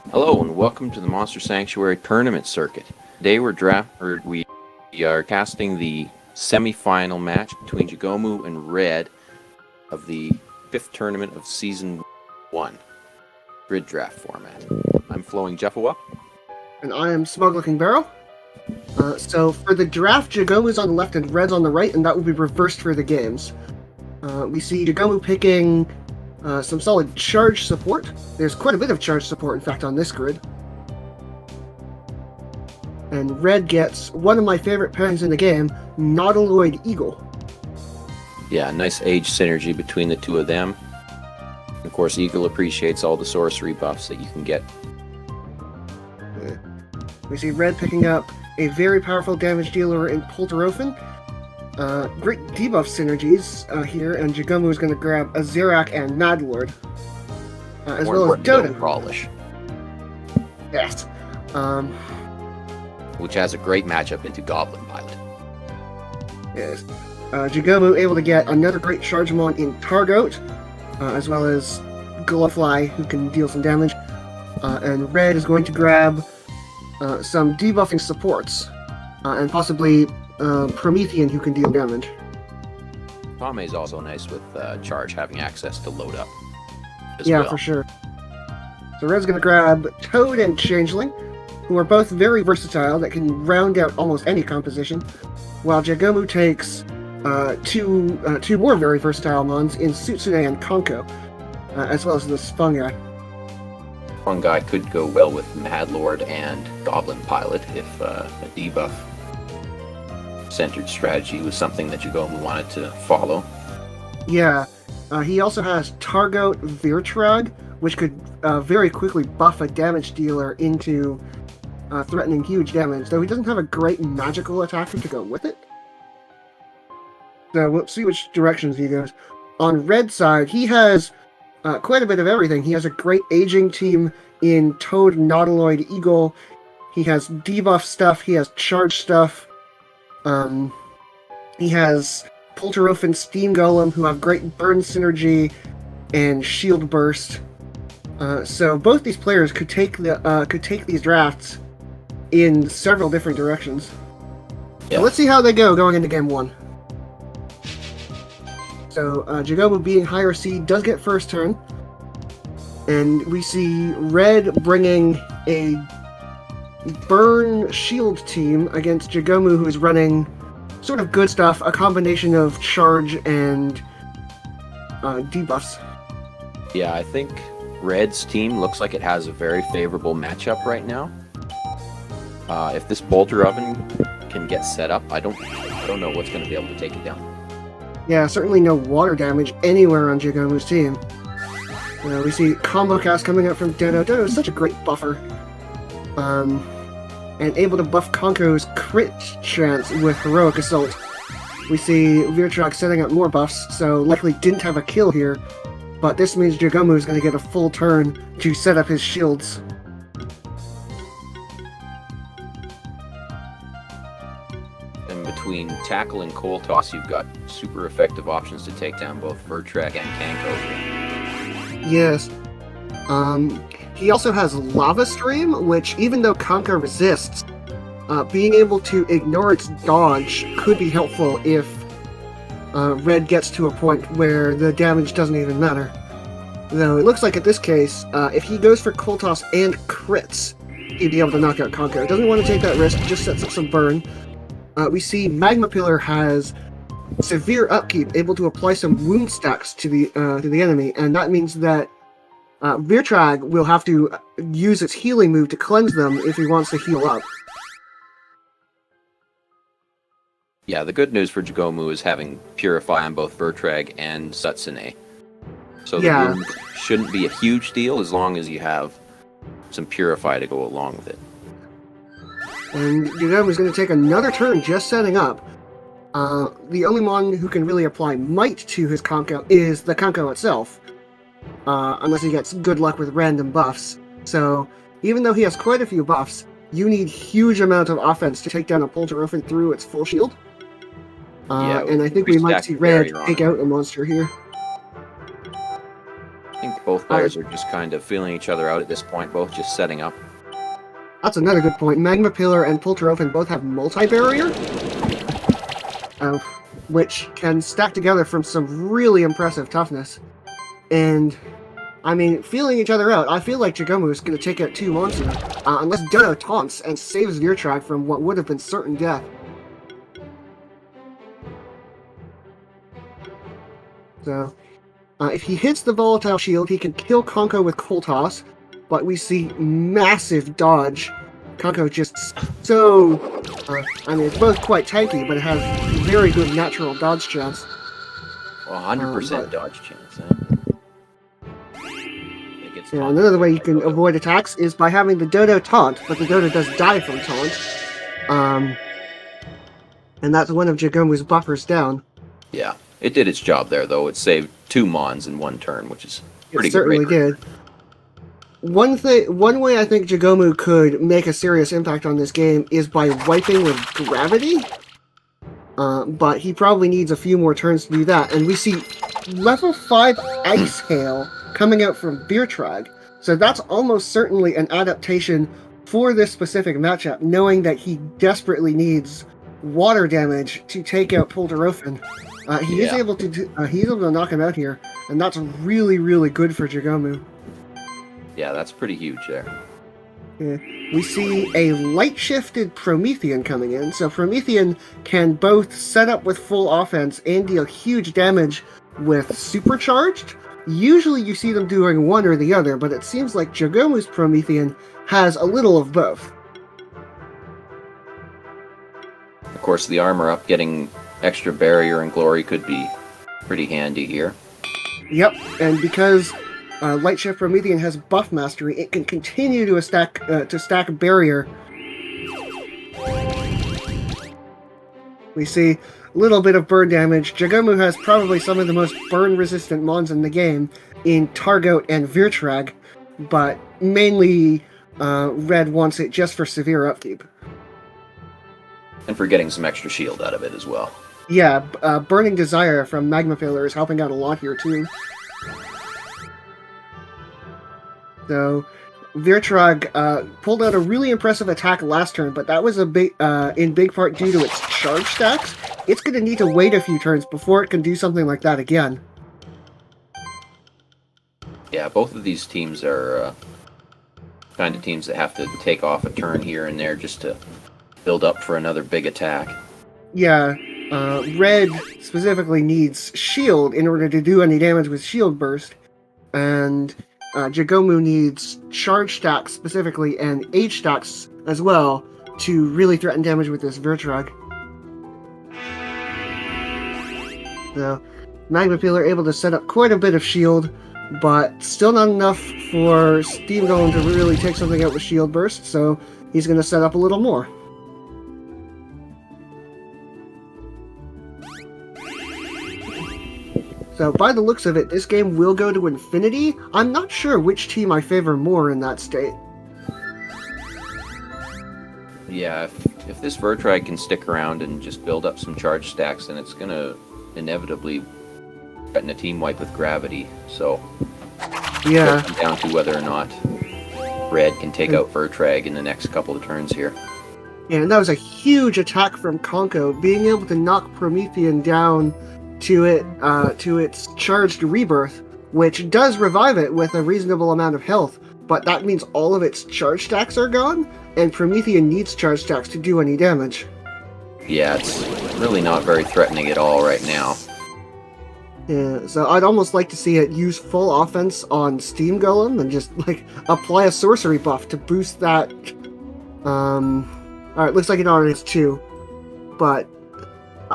Hello and welcome to the Monster Sanctuary Tournament Circuit. Today we are casting the semi-final match between Jagomu and Red of the 5th tournament of Season 1, grid draft format. I'm Flowing Jeffawa. And I am Smug Looking Barrel. So for the draft, Jagomu's on the left and Red's on the right, and that will be reversed for the games. We see Jagomu picking some solid charge support. There's quite a bit of charge support, in fact, on this grid. And Red gets one of my favorite pairings in the game, Nautiloid Eagle. Yeah, nice age synergy between the two of them. Of course, Eagle appreciates all the sorcery buffs that you can get. We see Red picking up a very powerful damage dealer in Polterofen. Great debuff synergies here, and Jagomu is going to grab a Zerak and Madlord. As well as Dodo. Polish. Yes. Which has a great matchup into Goblin Pilot. Yes. Jagomu able to get another great Chargemon in Targoat, as well as Glowfly, who can deal some damage. And Red is going to grab some debuffing supports, and possibly Promethean, who can deal damage. Pame is also nice with Charge having access to load up. Yeah, well. for sure. So Red's going to grab Toad and Changeling, who are both very versatile that can round out almost any composition, while Jagomu takes two more very versatile mons in Sutsune and Konko, as well as this Fungi. Fungi could go well with Madlord and Goblin Pilot if a debuff centered strategy was something that Jagomu wanted to follow. Yeah, he also has Targoat Virtrag, which could very quickly buff a damage dealer into threatening huge damage, though he doesn't have a great magical attacker to go with it. So we'll see which directions he goes. On Red's side, he has quite a bit of everything. He has a great aging team in Toad, Nautiloid, Eagle. He has debuff stuff. He has charge stuff. He has Polterofen, Steam Golem, who have great burn synergy and shield burst. So both these players could take these drafts in several different directions. Yeah. So let's see how they go going into game one. So Jagomu, being higher seed, does get first turn. And we see Red bringing a burn shield team against Jagomu, who is running sort of good stuff, a combination of charge and debuffs. Yeah, I think Red's team looks like it has a very favorable matchup right now. If this Bolter Oven can get set up, I don't know what's going to be able to take it down. Yeah, certainly no water damage anywhere on Jagomu's team. We see combo cast coming out from Dodo. Dodo is such a great buffer. And able to buff Konko's crit chance with Heroic Assault. We see Virtrag setting up more buffs, so likely didn't have a kill here, but this means Jagomu is going to get a full turn to set up his shields. And between Tackle and Coal Toss, you've got super effective options to take down both Virtrag and Kanko. Yes. He also has Lava Stream, which, even though Konko resists, being able to ignore its dodge could be helpful if Red gets to a point where the damage doesn't even matter. Though it looks like in this case, if he goes for Coal Toss and crits, he'd be able to knock out Konko. Doesn't want to take that risk, just sets up some burn. We see Magma Pillar has severe upkeep, able to apply some wound stacks to the enemy, and that means that Virtrag will have to use its healing move to cleanse them if he wants to heal up. Yeah, the good news for Jagomu is having Purify on both Virtrag and Sutsune. So the wound shouldn't be a huge deal as long as you have some Purify to go along with it. And Jagomu is going to take another turn just setting up. The only mon who can really apply might to his Konko is the Konko itself. Unless he gets good luck with random buffs. So, even though he has quite a few buffs, you need huge amount of offense to take down a Polterofen through its full shield. And I think we might see Red take out a monster here. I think Both players are just kind of feeling each other out at this point, both just setting up. That's another good point. Magma Pillar and Pulterofen both have multi-barrier, which can stack together from some really impressive toughness. And, I mean, feeling each other out, I feel like Jagomu is going to take out 2 monsters, unless Dodo taunts and saves Veertrag from what would have been certain death. So, if he hits the Volatile Shield, he can kill Konko with Cold Toss, but we see massive dodge. Konko just so... I mean, it's both quite tanky, but it has very good natural dodge chance. Well, 100% dodge chance, Yeah, another way you can avoid attacks is by having the Dodo taunt, but the Dodo does die from taunt. And that's one of Jagomu's buffers down. Yeah, it did its job there, though. It saved 2 Mons in 1 turn, which is pretty good. It certainly did. One way I think Jagomu could make a serious impact on this game is by wiping with gravity. But he probably needs a few more turns to do that. And we see level 5 Ice Hail coming out from Veertrag. So that's almost certainly an adaptation for this specific matchup, knowing that he desperately needs water damage to take out Pulterofen. He is able to knock him out here, and that's really, really good for Jagomu. Yeah, that's pretty huge there. Yeah. We see a light-shifted Promethean coming in, so Promethean can both set up with full offense and deal huge damage with supercharged. Usually you see them doing one or the other, but it seems like Jagomu's Promethean has a little of both. Of course, the armor up, getting extra barrier and glory could be pretty handy here. Yep, and because Light Shift Promethean has buff mastery, it can continue to stack barrier. We see a little bit of burn damage. Jagomu has probably some of the most burn-resistant mons in the game in Targoat and Veertrag, but mainly Red wants it just for severe upkeep. And for getting some extra shield out of it as well. Yeah, Burning Desire from Magma Pillar is helping out a lot here too. So, Veertrag pulled out a really impressive attack last turn, but that was in big part due to its charge stacks. It's going to need to wait a few turns before it can do something like that again. Yeah, both of these teams are kind of teams that have to take off a turn here and there just to build up for another big attack. Yeah, Red specifically needs shield in order to do any damage with shield burst, and Jagomu needs charge stacks specifically and H stacks as well to really threaten damage with this Veertrag. So, Magma Pillar able to set up quite a bit of shield, but still not enough for Steam Golem to really take something out with shield burst, so he's going to set up a little more. So, by the looks of it, this game will go to infinity. I'm not sure which team I favor more in that state. Yeah, if this Veertrag can stick around and just build up some charge stacks, then it's going to inevitably threaten a team wipe with gravity. So, yeah, it'll come down to whether or not Red can take out Veertrag in the next couple of turns here. Yeah, and that was a huge attack from Konko, being able to knock Promethean down to its charged rebirth, which does revive it with a reasonable amount of health, but that means all of its charge stacks are gone, and Promethean needs charge stacks to do any damage. Yeah, it's really not very threatening at all right now. Yeah, so I'd almost like to see it use full offense on Steam Golem and just, like, apply a sorcery buff to boost that. Alright, looks like it already has 2, but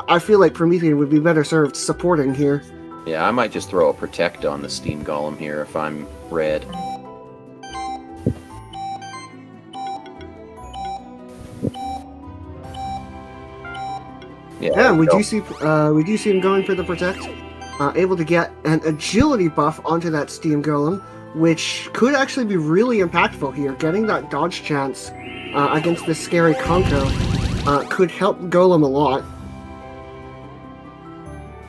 I feel like Promethean would be better served supporting here. Yeah, I might just throw a Protect on the Steam Golem here if I'm Red. Yeah, we do see him going for the Protect, able to get an Agility buff onto that Steam Golem, which could actually be really impactful here. Getting that dodge chance against this scary Konko could help Golem a lot.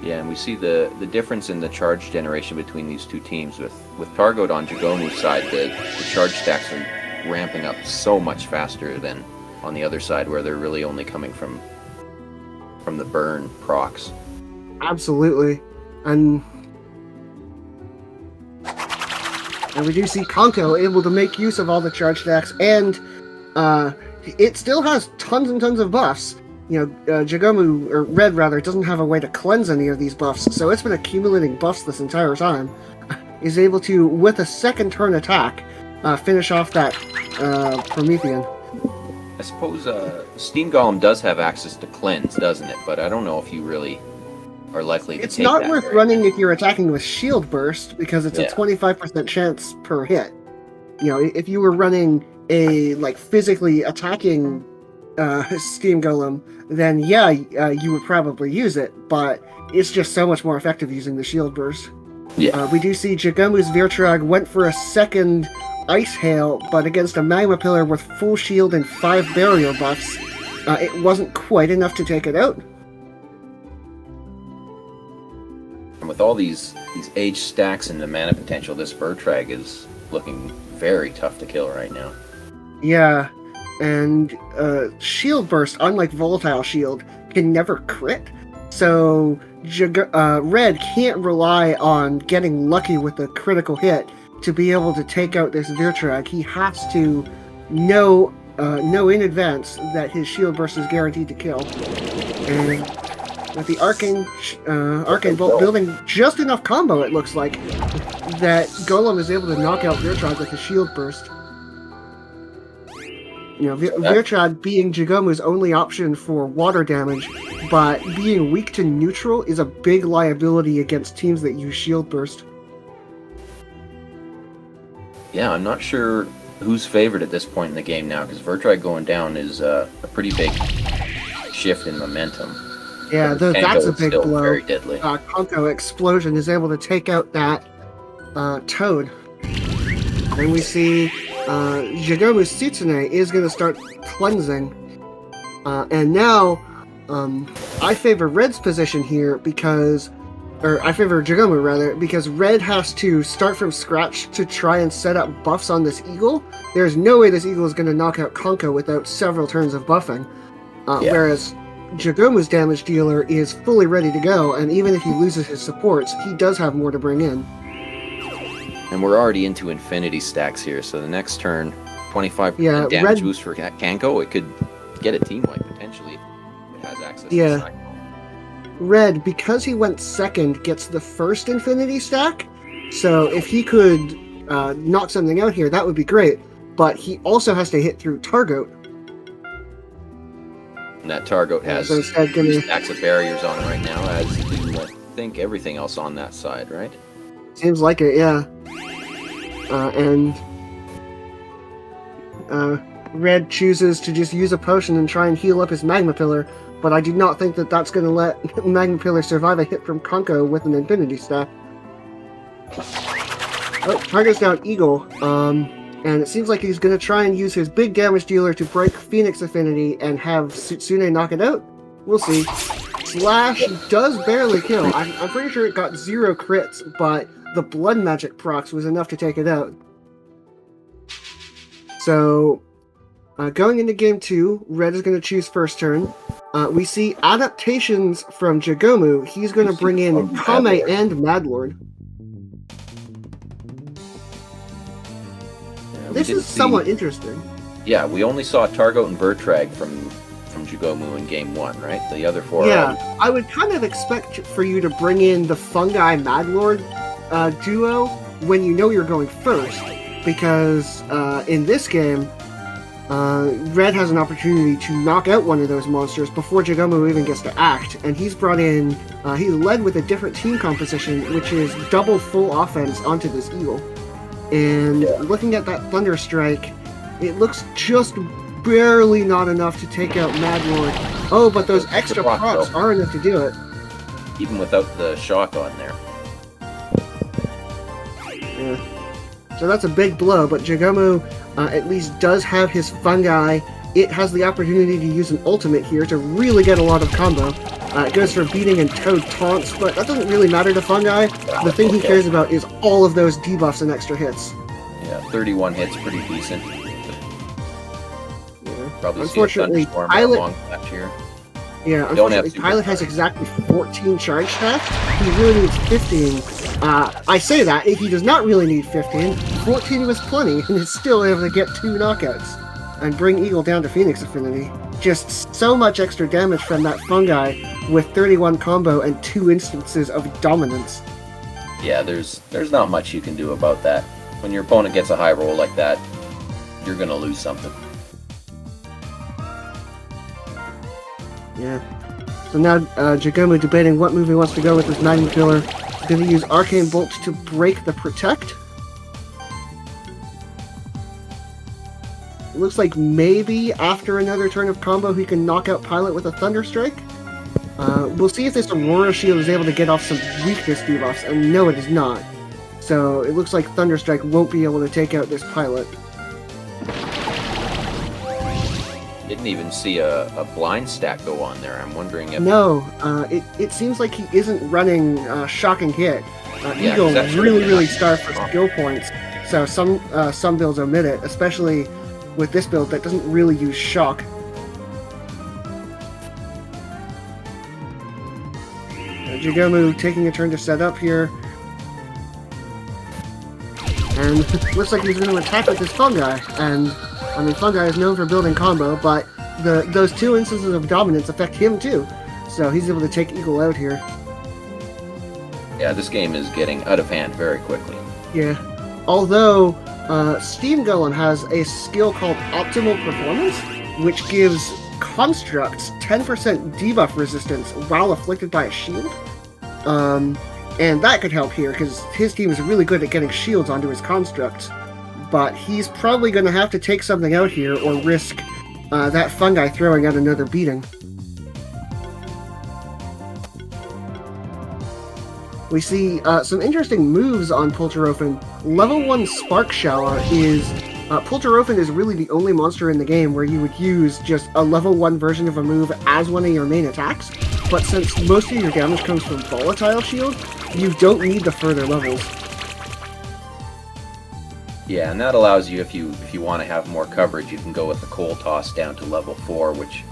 Yeah, and we see the difference in the charge generation between these two teams. With Targot on Jagomu's side, the charge stacks are ramping up so much faster than on the other side, where they're really only coming from the burn procs. Absolutely. And we do see Konko able to make use of all the charge stacks, and it still has tons and tons of buffs. Jagomu, or Red rather, doesn't have a way to cleanse any of these buffs, so it's been accumulating buffs this entire time. Is able to, with a second turn attack, finish off that Promethean. I suppose Steam Golem does have access to cleanse, doesn't it? But I don't know if you really are likely to take that. It's not worth running if you're attacking with Shield Burst, because it's a 25% chance per hit. If you were running a physically attacking Steam Golem, then you would probably use it, but it's just so much more effective using the Shield Burst. Yeah. We do see Jagomu's Virtrag went for a second Ice Hail, but against a Magma Pillar with full shield and 5 barrier buffs, it wasn't quite enough to take it out. And with all these age stacks and the mana potential, this Virtrag is looking very tough to kill right now. Yeah, and Shield Burst, unlike Volatile Shield, can never crit, so Red can't rely on getting lucky with a critical hit to be able to take out this Virtrag. He has to know in advance that his Shield Burst is guaranteed to kill. And with the Arcane Bolt building just enough combo, it looks like, that Golem is able to knock out Virtrag with his Shield Burst. Virtrag being Jagomu's only option for water damage, but being weak to neutral is a big liability against teams that use Shield Burst. Yeah, I'm not sure who's favored at this point in the game now, because Virtrag going down is a pretty big shift in momentum. Yeah, that's a big blow. Very deadly. Konko Explosion is able to take out that Toad. And we see Jagomu's Tsune is going to start cleansing. And now, I favor Red's position here I favor Jagomu rather, because Red has to start from scratch to try and set up buffs on this Eagle. There's no way this Eagle is going to knock out Konko without several turns of buffing. Whereas Jagomu's damage dealer is fully ready to go, and even if he loses his supports, he does have more to bring in. And we're already into infinity stacks here, so the next turn, 25 damage boost for Kanko, it could get a team wipe potentially. It has access to the cycle. Red, because he went second, gets the first infinity stack, so if he could knock something out here, that would be great, but he also has to hit through Targot. And that Targot has 2 stacks of barriers on it right now, as do, I think, everything else on that side, right? Seems like it, yeah. Red chooses to just use a potion and try and heal up his Magma Pillar, but I do not think that that's going to let Magma Pillar survive a hit from Konko with an Infinity Stack. Oh, Target's down Eagle, and it seems like he's going to try and use his big damage dealer to break Phoenix Affinity and have Tsune knock it out. We'll see. Slash does barely kill. I'm pretty sure it got 0 crits, but the Blood Magic procs was enough to take it out. So, going into game 2, Red is going to choose first turn. We see adaptations from Jagomu. He's going to bring in Kame and Madlord. This is somewhat interesting. Yeah, we only saw Targot and Virtrag from Jagomu in game 1, right? The other 4 Yeah, I would kind of expect for you to bring in the Fungi Madlord duo when you know you're going first, because in this game, Red has an opportunity to knock out one of those monsters before Jagomu even gets to act, and he's brought in, he led with a different team composition, which is double full offense onto this Eagle. And looking at that Thunder Strike, it looks just barely not enough to take out Madlord. Oh, but those extra procs are enough to do it. Even without the shock on there. Yeah. So that's a big blow, but Jagomu at least does have his Fungi it has the opportunity to use an ultimate here to really get a lot of combo. It goes for beating and Toad taunts, but that doesn't really matter to Fungi. The thing he cares about is all of those debuffs and extra hits. Yeah, 31 hits, pretty decent. Yeah. Probably Unfortunately, see a Pilot. long match here. Yeah, unfortunately, Pilot has exactly 14 charge attacks. He really needs 15. I say that, he does not really need 15. 14 was plenty, and is still able to get 2 knockouts and bring Eagle down to Phoenix Affinity. Just so much extra damage from that Fungi with 31 combo and 2 instances of dominance. Yeah, there's not much you can do about that. When your opponent gets a high roll like that, you're gonna lose something. Yeah. So now Jagomu debating what move he wants to go with his Magnum Killer. He's going to use Arcane Bolt to break the Protect. It looks like maybe after another turn of combo he can knock out Pilot with a Thunder Strike. We'll see if this Aurora Shield is able to get off some weakness debuffs, and no, it is not. So it looks like Thunder Strike won't be able to take out this Pilot. Didn't even see a blind stack go on there. I'm wondering if... No, it seems like he isn't running Shocking Hit. Yeah, Eagle really not- starved for skill points, so some builds omit it, especially with this build that doesn't really use Shock. Jagomu taking a turn to set up here. And looks like he's going to attack with his Fungi. And, I mean, Fungi is known for building combo, but those 2 instances of dominance affect him too. So he's able to take Eagle out here. Yeah, this game is getting out of hand very quickly. Yeah. Although, Steam Golem has a skill called Optimal Performance, which gives constructs 10% debuff resistance while afflicted by a shield. And that could help here, because his team is really good at getting shields onto his constructs. But he's probably going to have to take something out here, or risk that Fungi throwing out another beating. We see some interesting moves on Pulterofen. Level 1 Spark Shower is... Pulterofen is really the only monster in the game where you would use just a level 1 version of a move as one of your main attacks. But since most of your damage comes from Volatile Shield, you don't need the further levels. Yeah, and that allows you, if you want to have more coverage, you can go with the Coal Toss down to level 4, which...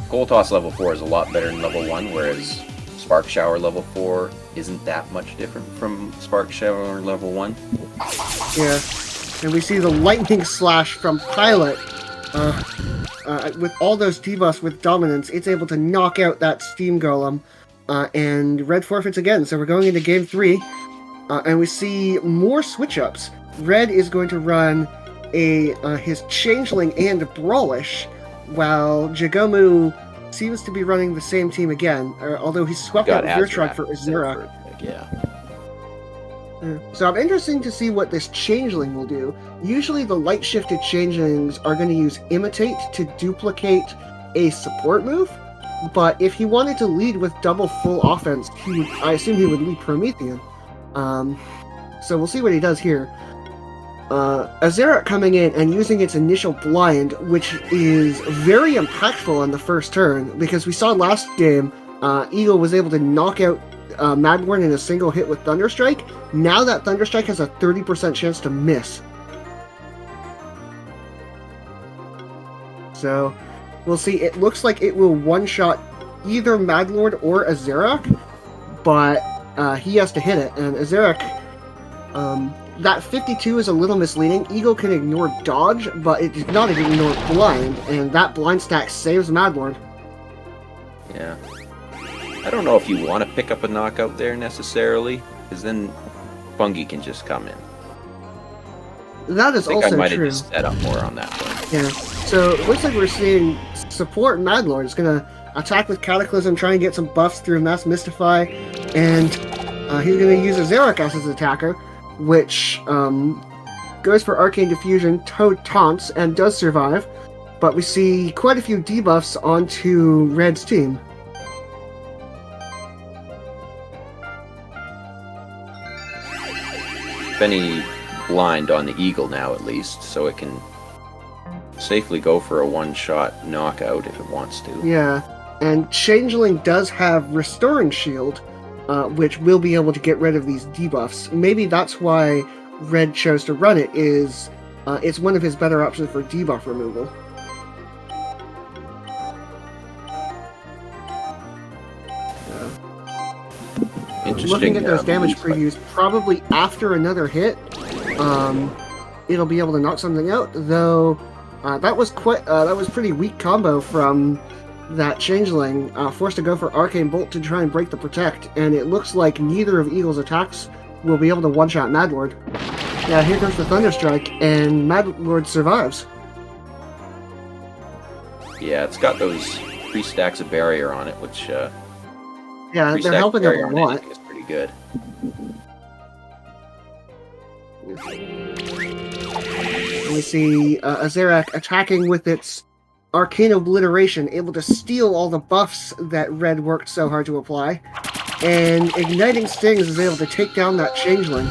Coal Toss level 4 is a lot better than level 1, whereas Spark Shower level 4 isn't that much different from Spark Shower level 1. Yeah. And we see the Lightning Slash from Pilot. With all those debuffs with Dominance, it's able to knock out that Steam Golem. And Red forfeits again, so we're going into Game 3. And we see more switch-ups. Red is going to run his Changeling and Brawlish, while Jagomu seems to be running the same team again, although he swapped out Virtrog for Azura. Yeah. So I'm interested to see what this Changeling will do. Usually the light-shifted Changelings are going to use Imitate to duplicate a support move, but if he wanted to lead with double full offense, I assume he would lead Promethean. So we'll see what he does here. Azera coming in and using its initial blind, which is very impactful on the first turn, because we saw last game, Eagle was able to knock out Madborn in a single hit with Thunderstrike. Now that Thunderstrike has a 30% chance to miss. So, we'll see. It looks like it will one-shot either Madlord or Azerak, but he has to hit it, and Azerak... that 52 is a little misleading. Eagle can ignore dodge, but it does not ignore blind, and that blind stack saves Madlord. Yeah. I don't know if you want to pick up a knockout there necessarily, because then Fungi can just come in. That is also true. I might have just set up more on that one. Yeah. So it looks like we're seeing support Madlord is going to attack with Cataclysm, try and get some buffs through Mass Mystify, and he's going to use Azerak as his attacker, which goes for Arcane Diffusion, Toad taunts, and does survive, but we see quite a few debuffs onto Red's team. Any blind on the Eagle now, at least, so it can safely go for a one-shot knockout if it wants to. Yeah, and Changeling does have Restoring Shield, which will be able to get rid of these debuffs. Maybe that's why Red chose to run it, is it's one of his better options for debuff removal. Interesting. Looking at those damage previews, probably after another hit, it'll be able to knock something out. Though that was pretty weak combo from that Changeling, forced to go for Arcane Bolt to try and break the Protect, and it looks like neither of Eagle's attacks will be able to one-shot Madlord. Yeah, here comes the Thunderstrike, and Madlord survives. Yeah, it's got those 3 stacks of barrier on it, which yeah, they're helping him a lot. It's pretty good. We see Azarak attacking with its Arcane Obliteration, able to steal all the buffs that Red worked so hard to apply, and Igniting Stings is able to take down that Changeling.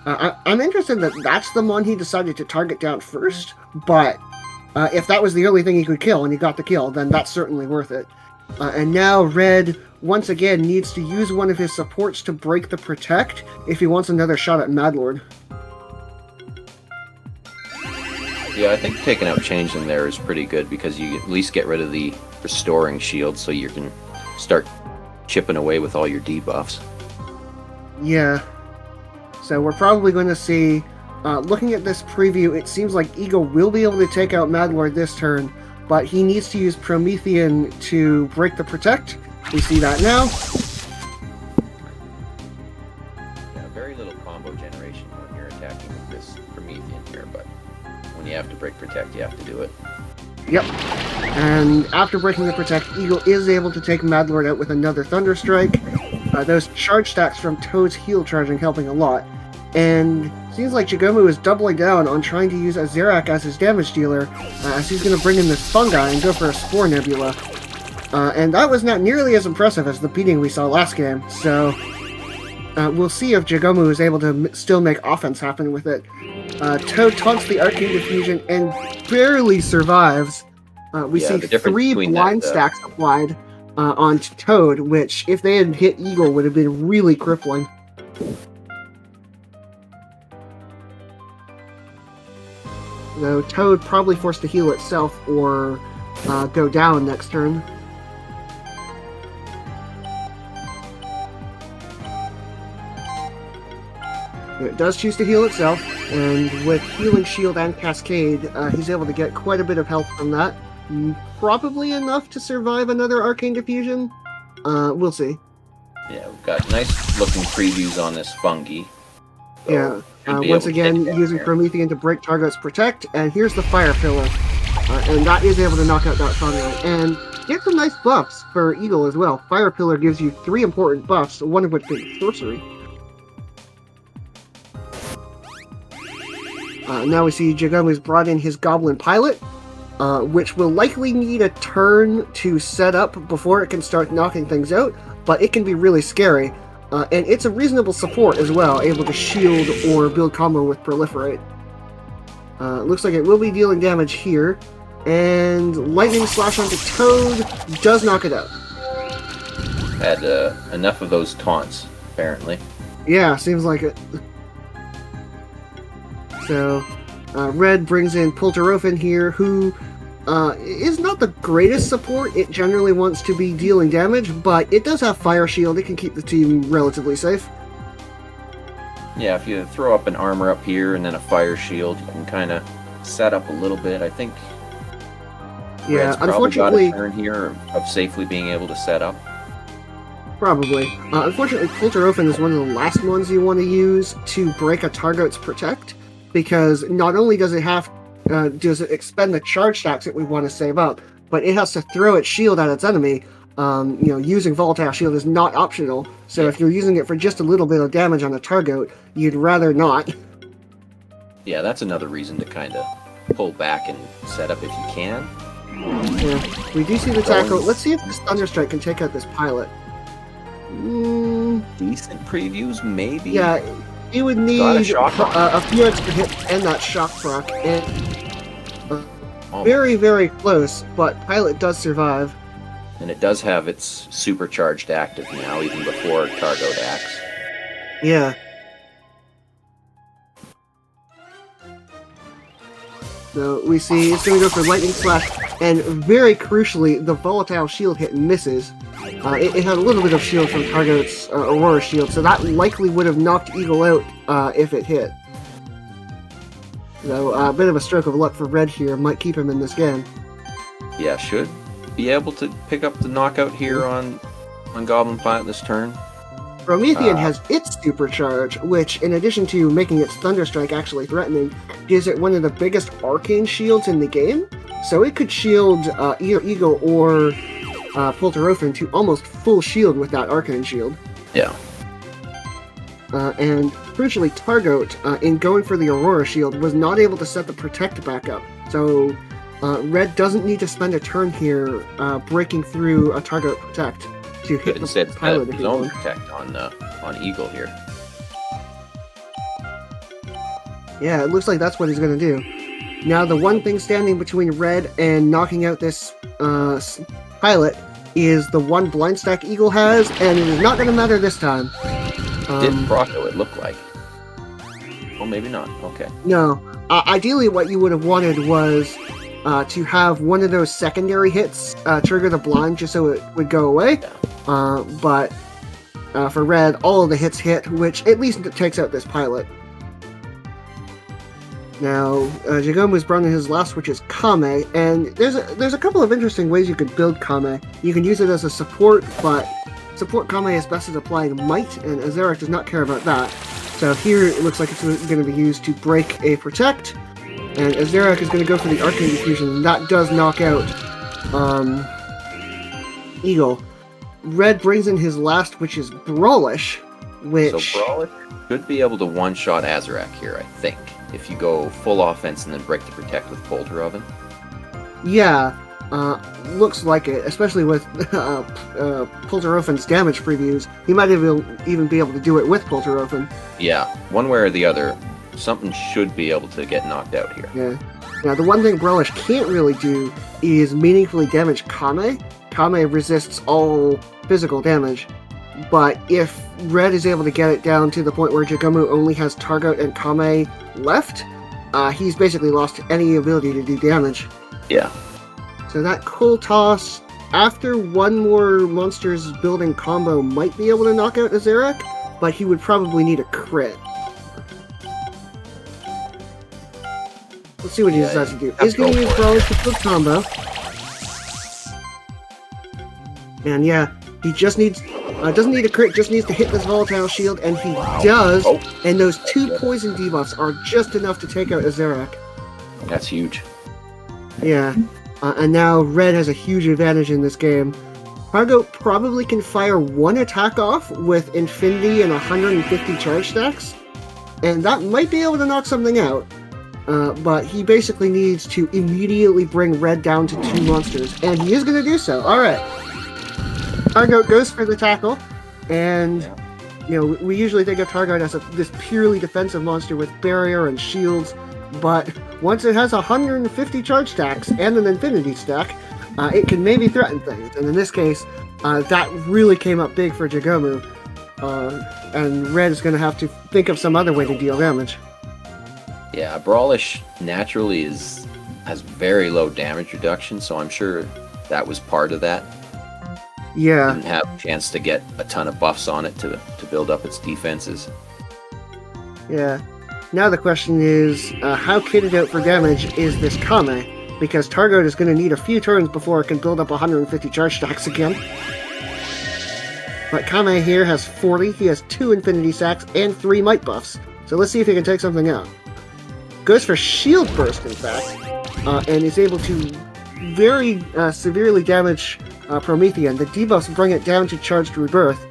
I'm interested that that's the one he decided to target down first, but if that was the only thing he could kill and he got the kill, then that's certainly worth it. And now Red, once again, needs to use one of his supports to break the Protect if he wants another shot at Madlord. Yeah, I think taking out Changeling there is pretty good because you at least get rid of the Restoring Shield so you can start chipping away with all your debuffs. Yeah. So we're probably going to see, looking at this preview, it seems like Eagle will be able to take out Madlord this turn, but he needs to use Promethean to break the Protect. We see that now. Yeah, very little combo generation when you're attacking with this Promethean here, but when you have to break Protect, you have to do it. Yep. And after breaking the Protect, Eagle is able to take Madlord out with another Thunderstrike. Those charge stacks from Toad's heal charging helping a lot. And seems like Jagomu is doubling down on trying to use Azarak as his damage dealer, as he's going to bring in this Fungi and go for a Spore Nebula. And that was not nearly as impressive as the beating we saw last game, so we'll see if Jagomu is able to still make offense happen with it. Toad taunts the Arcane Diffusion and barely survives. We see 3 blind stacks applied onto Toad, which, if they hadn't hit Eagle, would have been really crippling. Though Toad probably forced to heal itself or go down next turn. It does choose to heal itself, and with Healing Shield and Cascade, he's able to get quite a bit of health from that. Probably enough to survive another Arcane Diffusion. We'll see. Yeah, we've got nice looking previews on this Fungi. Yeah, once again, using Promethean to break target's Protect, and here's the Fire Pillar. And that is able to knock out that Fungi, and get some nice buffs for Eagle as well. Fire Pillar gives you 3 important buffs, one of which being Sorcery. Now we see Jagomu's brought in his Goblin Pilot, which will likely need a turn to set up before it can start knocking things out, but it can be really scary. And it's a reasonable support as well, able to shield or build combo with Proliferate. Looks like it will be dealing damage here, and Lightning Slash onto Toad does knock it out. Had enough of those taunts, apparently. Yeah, seems like it. So, Red brings in Pulterofen here, who is not the greatest support. It generally wants to be dealing damage, but it does have Fire Shield. It can keep the team relatively safe. Yeah, if you throw up an armor up here and then a Fire Shield, you can kind of set up a little bit. I think yeah, Red's unfortunately, got a turn here of safely being able to set up. Probably. Unfortunately, Pulterofen is one of the last ones you want to use to break a target's Protect, because not only does it have does it expend the charge stacks that we want to save up, but it has to throw its shield at its enemy. Using Volatile Shield is not optional, so if you're using it for just a little bit of damage on a target, you'd rather not. Yeah, that's another reason to kind of pull back and set up if you can. Yeah, we do see the tackle. Let's see if this Thunderstrike can take out this pilot. Decent previews, maybe? Yeah, He would Got a need shock on. a few extra hits and that shock proc, and Oh, very, very close, but Pilot does survive. and it does have its supercharged active now, even before Targo acts. Yeah. So we see it's going to go for Lightning Slash, and very crucially, the Volatile Shield hit misses. It had a little bit of shield from Targo's Aurora Shield, so that likely would have knocked Eagle out if it hit. So a bit of a stroke of luck for Red here might keep him in this game. Yeah, should be able to pick up the knockout here on Goblin Pilot this turn. Promethean has its Supercharge, which, in addition to making its Thunderstrike actually threatening, gives it one of the biggest arcane shields in the game. So it could shield either Eagle or Polterofen to almost full shield with that arcane shield. Yeah. And crucially, Targot, in going for the Aurora Shield, was not able to set the Protect back up. So Red doesn't need to spend a turn here breaking through a Targot Protect to hit the Instead, Pilot. his own protect on Eagle here. Yeah, it looks like that's what he's going to do. Now, the one thing standing between Red and knocking out this Pilot is the one blind stack Eagle has, and it is not going to matter this time. Did Brocco, it looked like. Oh, maybe not. Okay. No. Ideally, what you would have wanted was to have one of those secondary hits trigger the blind just so it would go away. But for Red, all of the hits hit, which at least takes out this Pilot. Now, Jagomu's brought in his last, which is Kame, and there's a couple of interesting ways you could build Kame. You can use it as a support, but support Kame is best at applying Might, and Azeric does not care about that. So here it looks like it's going to be used to break a Protect, and Azeric is going to go for the Arcane Diffusion, and that does knock out Eagle. Red brings in his last, which is Brawlish, which... So Brawlish should be able to one-shot Azerac here, I think, if you go full offense and then break the Protect with Polterofen. Yeah, looks like it, especially with Polterofen's damage previews. He might even be able to do it with Polterofen. Yeah, one way or the other, something should be able to get knocked out here. Yeah. Now, the one thing Brawlish can't really do is meaningfully damage Kame. Kame resists all physical damage, but if Red is able to get it down to the point where Jagomu only has Targot and Kame left, he's basically lost any ability to do damage. Yeah. So that Cool Toss, after one more monster's building combo, might be able to knock out Azeric, but he would probably need a crit. Let's see what he decides to do. He's going to use Brawlish to build combo. And yeah, he just needs... doesn't need a crit, just needs to hit this Volatile Shield, and he does. Oh. And those two poison debuffs are just enough to take out Azeric. That's huge. Yeah. And now Red has a huge advantage in this game. Targot probably can fire one attack off with Infinity and 150 charge stacks, and that might be able to knock something out. But he basically needs to immediately bring Red down to 2 monsters, and he is going to do so. Alright. Targot goes for the tackle, and you know, we usually think of Targot as this purely defensive monster with barrier and shields, but once it has 150 charge stacks and an infinity stack, it can maybe threaten things. And in this case, that really came up big for Jagomu, and Red is going to have to think of some other way to deal damage. Yeah, Brawlish naturally has very low damage reduction, so I'm sure that was part of that. Yeah. Didn't have a chance to get a ton of buffs on it to build up its defenses. Yeah. Now the question is, how kitted out for damage is this Kame? Because Targot is going to need a few turns before it can build up 150 charge stacks again. But Kame here has 40, he has 2 infinity stacks, and 3 might buffs. So let's see if he can take something out. Goes for Shield Burst, in fact, and is able to very severely damage Promethean. The debuffs bring it down to Charged Rebirth,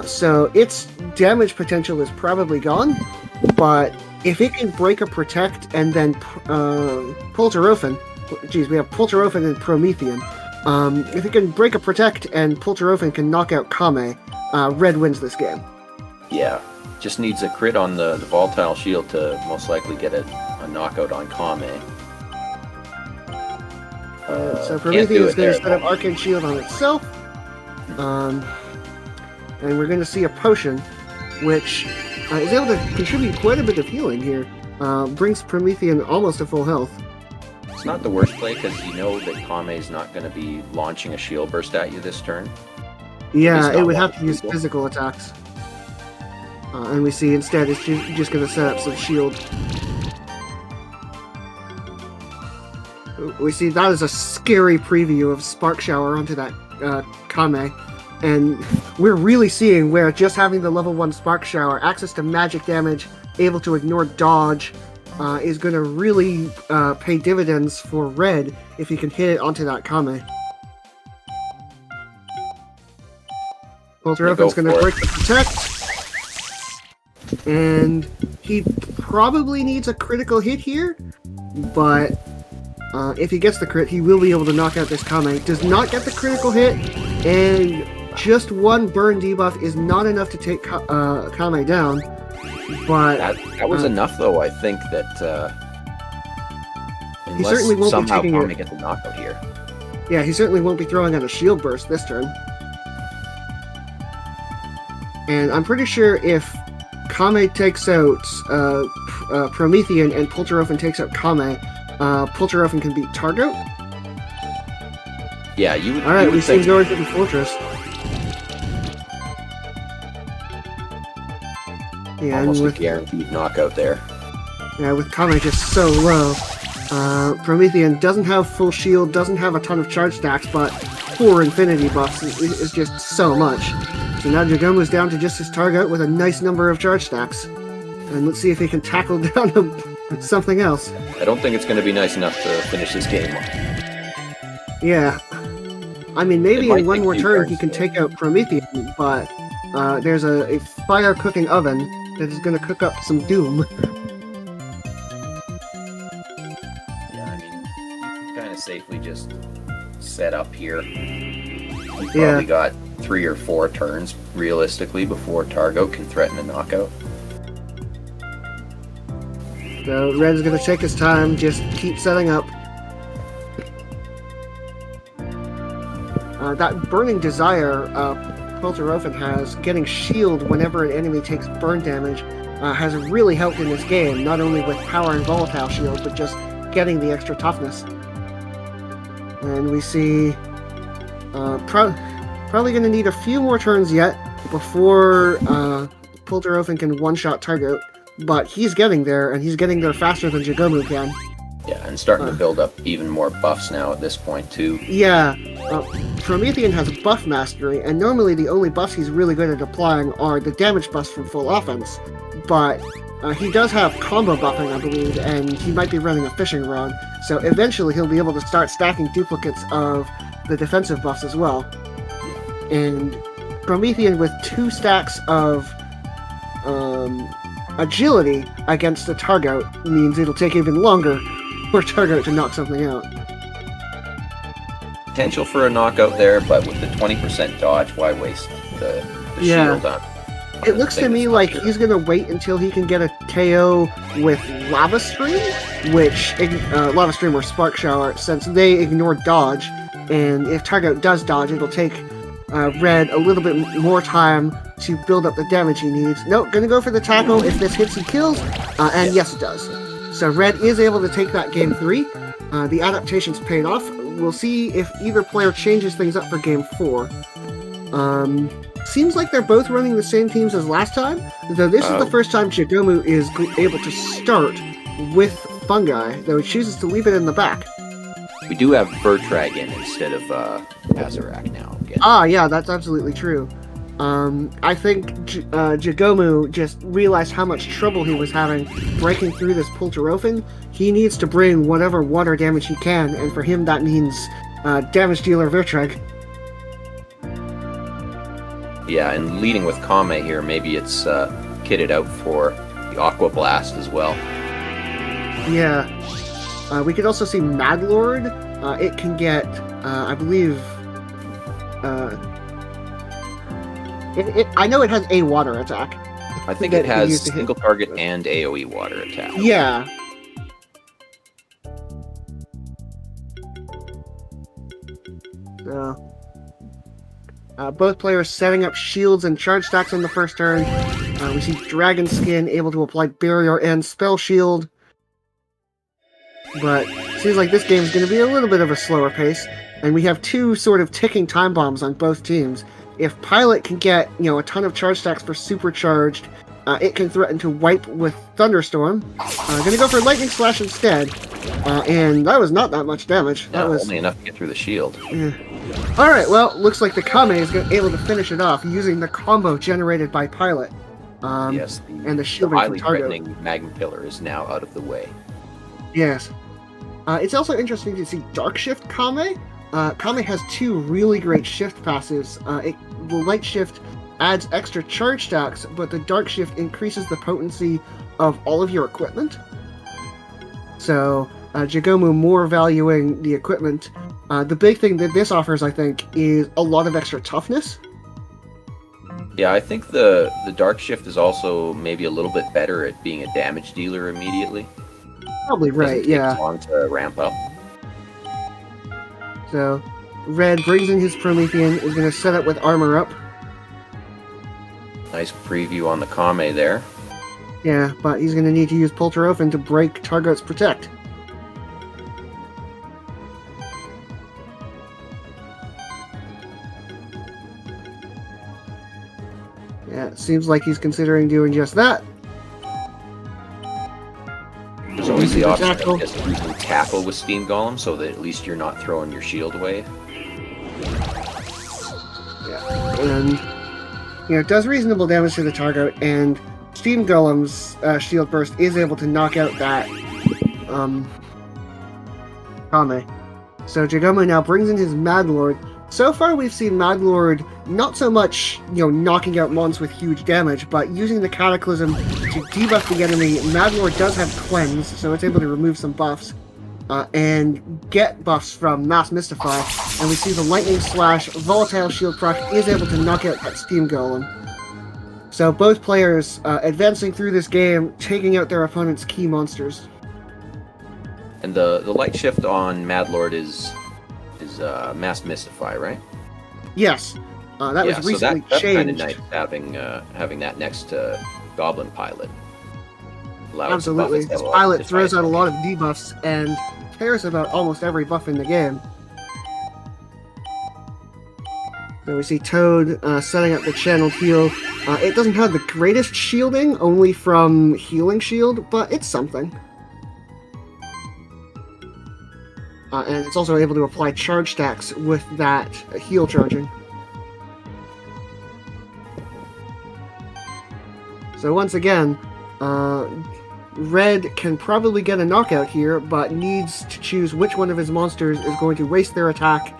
so its damage potential is probably gone, but if it can break a Protect and then Polterofen, geez, we have Polterofen and Promethean, if it can break a Protect and Polterofen can knock out Kame, Red wins this game. Yeah, Just needs a crit on the volatile shield to most likely get a knockout on Kame. So Can't Promethean do is it going there. to set up Arcane Shield on itself. And we're going to see a potion, which is able to contribute quite a bit of healing here. Brings Promethean almost to full health. It's not the worst play because you know that Kame is not going to be launching a shield burst at you this turn. Yeah, He's it not would have to use people. physical attacks. And we see instead it's just going to set up some shield. We see that is a scary preview of Spark Shower onto that Kame. And we're really seeing where just having the level 1 Spark Shower, access to magic damage, able to ignore dodge, is going to really pay dividends for Red if he can hit it onto that Kame. Polteropen's going to break the protect. And he probably needs a critical hit here, but if he gets the crit, he will be able to knock out this Kame. Does not get the critical hit, and just one burn debuff is not enough to take Kame down. But that was enough, though. I think that he certainly unless won't be somehow taking Kame it. gets a knockout here. Yeah, he certainly won't be throwing out a shield burst this turn. And I'm pretty sure if Kame takes out Promethean and Polterofen takes out Kame, Polterofen can beat Targo. Yeah, you would. Alright, you would we see him think going to the fortress. Yeah, almost and a with, guaranteed knockout there. with Kame just so low, Promethean doesn't have full shield, doesn't have a ton of charge stacks, but 4 infinity buffs is just so much. So now Jagomu's down to just his target with a nice number of charge stacks. And let's see if he can tackle down something else. I don't think it's going to be nice enough to finish this game. Yeah. I mean, maybe It might in one take more two turn turns, he can though. take out Promethean, but there's a fire cooking oven that is going to cook up some doom. Yeah, I mean, you can kind of safely just set up here. You Yeah. probably got 3 or 4 turns, realistically, before Targo can threaten a knockout. So Red's going to take his time, just keep setting up. That Burning Desire Polterofen has, getting shield whenever an enemy takes burn damage, has really helped in this game, not only with power and volatile shield, but just getting the extra toughness. And we see probably going to need a few more turns yet before Polterofen can one-shot Target, but he's getting there, and he's getting there faster than Jagomu can. Yeah, and starting to build up even more buffs now at this point, too. Yeah, Promethean has buff mastery, and normally the only buffs he's really good at applying are the damage buffs from full offense, but he does have combo buffing, I believe, and he might be running a fishing rod, so eventually he'll be able to start stacking duplicates of the defensive buffs as well. And Promethean with 2 stacks of agility against the Targoat means it'll take even longer for Targoat to knock something out. Potential for a knockout there, but with the 20% dodge, why waste the Yeah. shield on? It looks to me like he's going to wait until he can get a KO with Lava Stream, which, Lava Stream or Spark Shower, since they ignore dodge, and if Target does dodge, it'll take Red a little bit more time to build up the damage he needs. Nope, gonna go for the tackle. If this hits, he kills, and yes, it does. So Red is able to take that game 3. The adaptation's paid off. We'll see if either player changes things up for game 4. Seems like they're both running the same teams as last time, though this is the first time Jagomu is able to start with Fungi, though he chooses to leave it in the back. We do have Vertragon instead of Azarak now. Again. Yeah, that's absolutely true. I think Jagomu just realized how much trouble he was having breaking through this Polterofen. He needs to bring whatever water damage he can, and for him that means damage dealer Vertrag. Yeah, and leading with Kame here, maybe it's kitted out for the Aqua Blast as well. Yeah. We could also see Madlord. It can get, I believe... I know it has a water attack. I think that it you has use to hit. single target and AoE water attack. Yeah. So, both players setting up shields and charge stacks on the first turn. We see Dragon Skin able to apply Barrier and Spell Shield. But seems like this game is going to be a little bit of a slower pace. And we have two sort of ticking time bombs on both teams. If Pilot can get, a ton of charge stacks for Supercharged, it can threaten to wipe with Thunderstorm. Gonna go for Lightning Slash instead. And that was not that much damage. No, That was only enough to get through the shield. Alright, well, looks like the Kame is able to finish it off using the combo generated by Pilot. Yes, and the shielding from highly Targo. threatening Magma Pillar is now out of the way. Yes. It's also interesting to see Dark Shift Kame. Kame has two really great shift passives. The Light Shift adds extra charge stacks, but the Dark Shift increases the potency of all of your equipment. So, Jagomu more valuing the equipment. The big thing that this offers, I think, is a lot of extra toughness. Yeah, I think the Dark Shift is also maybe a little bit better at being a damage dealer immediately. Probably right, Doesn't yeah. take long to ramp up. So, Red brings in his Promethean, is going to set up with armor up. Nice preview on the Kame there. Yeah, but he's going to need to use Polterofen to break Targot's Protect. Yeah, it seems like he's considering doing just that. There's always the Easy option tackle. of just using tackle with Steam Golem so that at least you're not throwing your shield away. Yeah, and it does reasonable damage to the target, and Steam Golem's Shield Burst is able to knock out that Kame. So Jagomu now brings in his Mad Lord. So far we've seen Mad Lord not so much, knocking out mons with huge damage, but using the Cataclysm to debuff the enemy. Mad Lord does have Cleanse, so it's able to remove some buffs. And get buffs from Mass Mystify, and we see the Lightning Slash Volatile Shield proc is able to knock out that Steam Golem. So both players advancing through this game, taking out their opponent's key monsters. And the light shift on Mad Lord is Mass Mystify, right? Yes, that was recently that's kind of changed. nice having that next to Goblin Pilot. Allows Absolutely, the buff this pilot instead throws of out a lot of debuffs and cares about almost every buff in the game. So we see Toad setting up the channeled heal. It doesn't have the greatest shielding, only from Healing Shield, but it's something. And it's also able to apply charge stacks with that heal charging. So once again, Red can probably get a knockout here, but needs to choose which one of his monsters is going to waste their attack,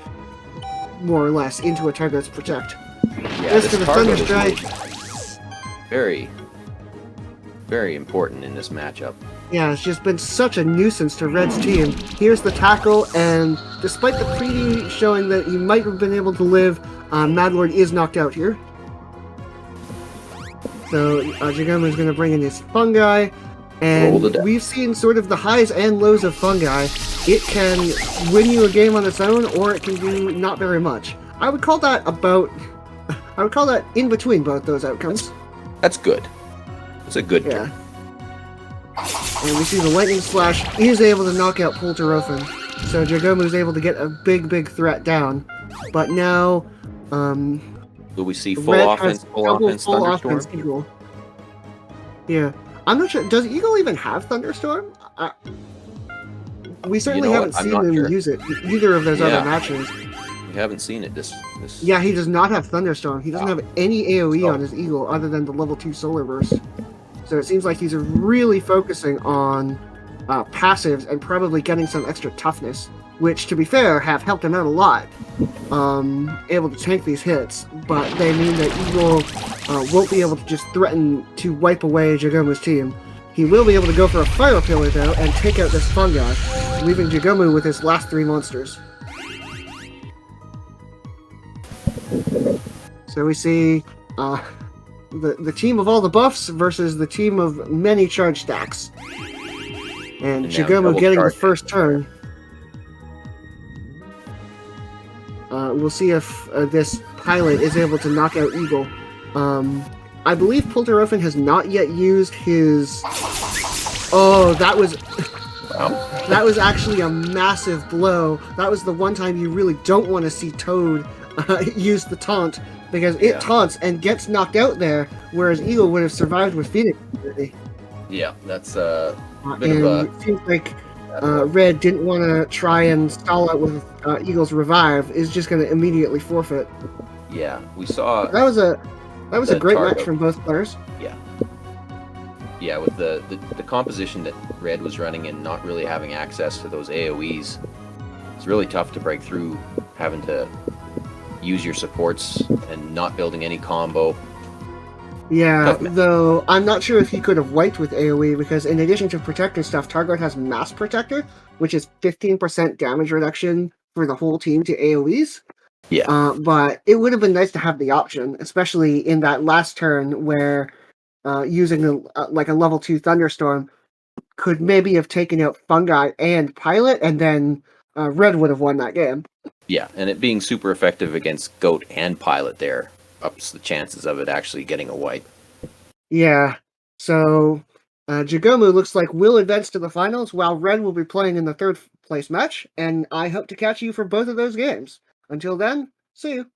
more or less, into a Target's Protect. Yeah, As this to the Targo Thunder is Strike, very, very important in this matchup. yeah, it's just been such a nuisance to Red's team. Here's the tackle, and despite the preview showing that he might have been able to live, Mad Lord is knocked out here. So Jagomu is going to bring in his Fungi, and we've seen sort of the highs and lows of Fungi. It can win you a game on its own, or it can do not very much. I would call that in between both those outcomes. That's good. It's a good Yeah. turn. And we see the Lightning Slash is able to knock out Polterofen. So Jagomu is able to get a big threat down. But now, Will we see full Red offense, has full double offense, full Thunderstorm? offense Eagle. Yeah. I'm not sure. Does Eagle even have Thunderstorm? We certainly haven't I'm seen not him sure. use it in either of those Yeah. other matches. We haven't seen it this. Yeah, he does not have Thunderstorm. He doesn't have any AoE Oh. on his Eagle other than the level 2 Solar Burst. So it seems like he's really focusing on passives and probably getting some extra toughness, which, to be fair, have helped him out a lot. Able to tank these hits, but they mean that Eagle won't be able to just threaten to wipe away Jagomu's team. He will be able to go for a Fire Pillar, though, and take out this Fungi, leaving Jagomu with his last 3 monsters. So we see the team of all the buffs versus the team of many charge stacks. And now Jagomu double getting the charge. first turn. We'll see if this pilot is able to knock out Eagle. I believe Polterofen has not yet used his... Oh, that was... Wow. That was actually a massive blow. That was the one time you really don't want to see Toad use the taunt, because it taunts and gets knocked out there, whereas Eagle would have survived with Phoenix. Yeah, that's a bit And of it seems like Red didn't want to try and stall out with Eagle's revive. Is just going to immediately forfeit. yeah. We saw That was a great Targo. match from both players. with the composition that Red was running and not really having access to those AoEs. It's really tough to break through, having to use your supports and not building any combo. Yeah, Tough match. though I'm not sure if he could have wiped with AoE, because in addition to Protector stuff, Targard has Mass Protector, which is 15% damage reduction for the whole team to AoEs. Yeah. But it would have been nice to have the option, especially in that last turn where using a level 2 Thunderstorm could maybe have taken out Fungi and Pilot, and then Red would have won that game. Yeah, and it being super effective against Goat and Pilot there ups the chances of it actually getting a wipe. Yeah, so Jagomu looks like will advance to the finals, while Red will be playing in the third place match, and I hope to catch you for both of those games. Until then, see you.